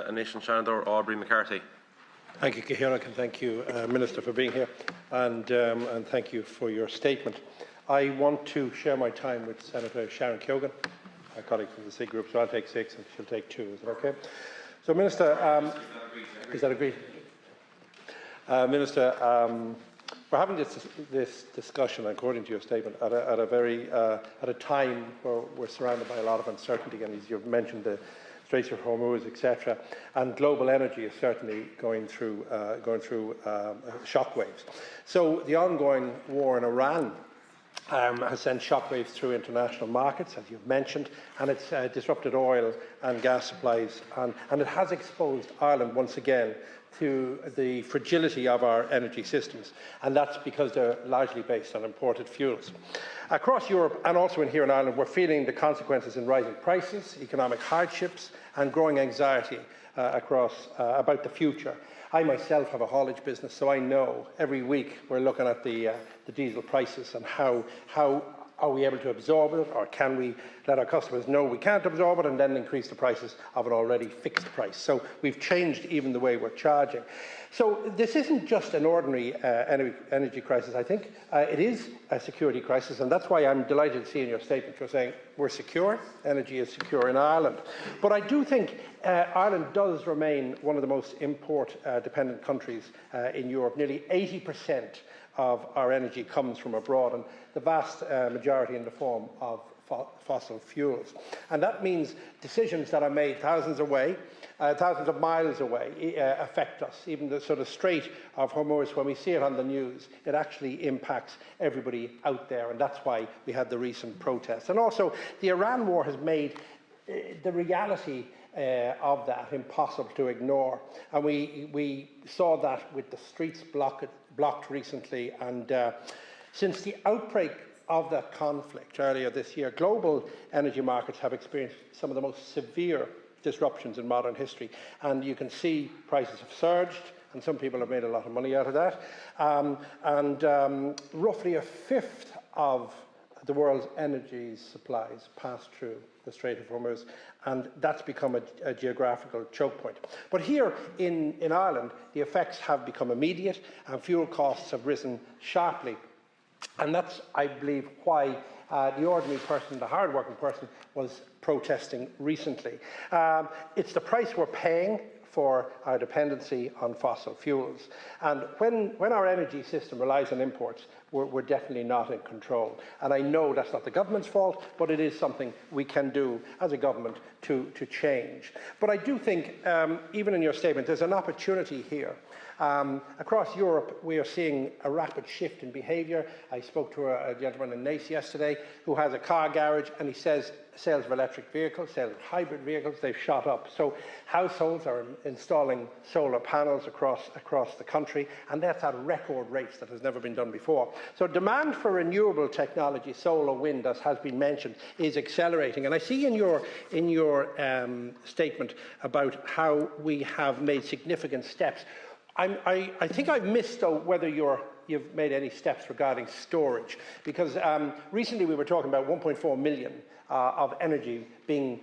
Initial Seanad, Aubrey, McCarthy. Thank you, Ciarán, and thank you, Minister, for being here, and thank you for your statement. I want to share my time with Senator Sharon Keoghan, a colleague from the SIG group, so I'll take 6 and she'll take 2. Is that okay? So, Minister, is that agreed? Minister, we're having this discussion, according to your statement, at a time where we're surrounded by a lot of uncertainty, and as you've mentioned, the Straits of Hormuz, etc., and global energy is certainly going through shockwaves. So the ongoing war in Iran has sent shockwaves through international markets, as you've mentioned, and it's disrupted oil and gas supplies, and it has exposed Ireland once again to the fragility of our energy systems, and that's because they're largely based on imported fuels. Across Europe and also here in Ireland, we're feeling the consequences in rising prices, economic hardships and growing anxiety about the future. I myself have a haulage business, so I know every week we're looking at the diesel prices and how are we able to absorb it, or can we let our customers know we can't absorb it and then increase the prices of an already fixed price? So we've changed even the way we're charging. So this isn't just an ordinary energy crisis. I think it is a security crisis, and that's why I'm delighted to see in your statement you're saying we're secure, energy is secure in Ireland. But I do think Ireland does remain one of the most import-dependent countries in Europe. Nearly 80% of our energy comes from abroad, and the vast majority in the form of fossil fuels. And that means decisions that are made thousands of miles away affect us. Even the sort of Strait of Hormuz, when we see it on the news, it actually impacts everybody out there, and that's why we had the recent protests. And also, the Iran war has made the reality of that impossible to ignore, and we saw that with the streets blocked recently, and since the outbreak of that conflict earlier this year, global energy markets have experienced some of the most severe disruptions in modern history, and you can see prices have surged, and some people have made a lot of money out of that, and roughly a fifth of the world's energy supplies pass through the Strait of Hormuz, and that's become a geographical choke point. But here in Ireland, the effects have become immediate, and fuel costs have risen sharply. And that's, I believe, why the ordinary person, the hard-working person, was protesting recently. It's the price we're paying for our dependency on fossil fuels. And when our energy system relies on imports, we're definitely not in control. And I know that's not the government's fault, but it is something we can do as a government to change. But I do think, even in your statement, there's an opportunity here. Across Europe, we are seeing a rapid shift in behaviour. I spoke to a gentleman in Nice yesterday who has a car garage, and he says sales of electric vehicles, sales of hybrid vehicles, they've shot up. So households are installing solar panels across the country, and that's at record rates that has never been done before. So demand for renewable technology, solar, wind, as has been mentioned, is accelerating. And I see in your statement about how we have made significant steps. I think I've missed, though, whether you've made any steps regarding storage, because recently we were talking about 1.4 million of energy being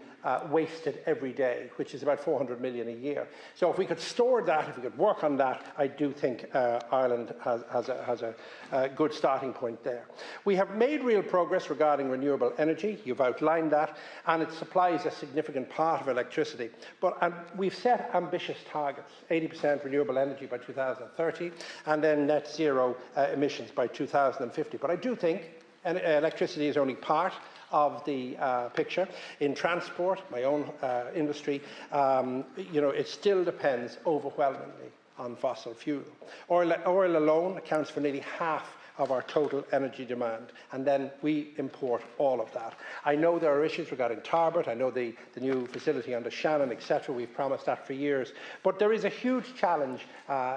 wasted every day, which is about 400 million a year. So if we could store that, if we could work on that, I do think Ireland has a good starting point there. We have made real progress regarding renewable energy. You've outlined that, and it supplies a significant part of electricity. But we've set ambitious targets, 80% renewable energy by 2030, and then net zero emissions by 2050. But I do think electricity is only part of the picture. In transport, my own industry, it still depends overwhelmingly on fossil fuel. Oil alone accounts for nearly half of our total energy demand, and then we import all of that. I know there are issues regarding Tarbert. I know the new facility under Shannon, etc. We've promised that for years. But there is a huge challenge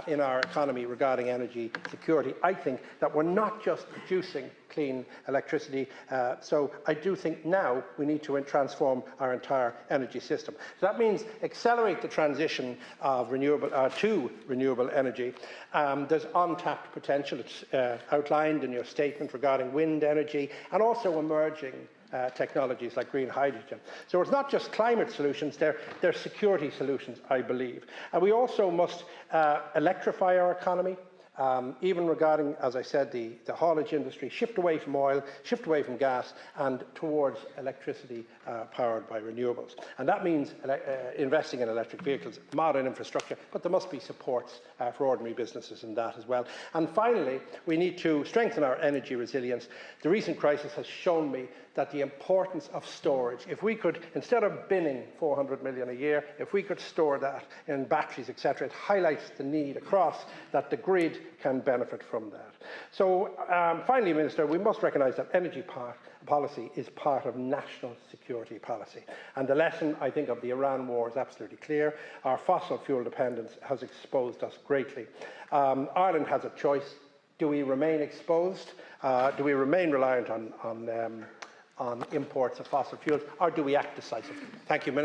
in our economy regarding energy security. I think that we're not just producing clean electricity. So I do think now we need to transform our entire energy system. So that means accelerate the transition of to renewable energy. There's untapped potential. It's outlined in your statement regarding wind energy and also emerging technologies like green hydrogen. So it's not just climate solutions, they're security solutions, I believe. And we also must electrify our economy. Even regarding, as I said, the haulage industry, shift away from oil, shift away from gas, and towards electricity powered by renewables. And that means investing in electric vehicles, modern infrastructure, but there must be supports for ordinary businesses in that as well. And finally, we need to strengthen our energy resilience. The recent crisis has shown me that the importance of storage, if we could, instead of binning 400 million a year, if we could store that in batteries, etc., it highlights the need across that the grid can benefit from that. So finally, Minister, we must recognise that energy policy is part of national security policy. And the lesson, I think, of the Iran war is absolutely clear. Our fossil fuel dependence has exposed us greatly. Ireland has a choice. Do we remain exposed? Do we remain reliant on imports of fossil fuels, or do we act decisively? Thank you, Minister.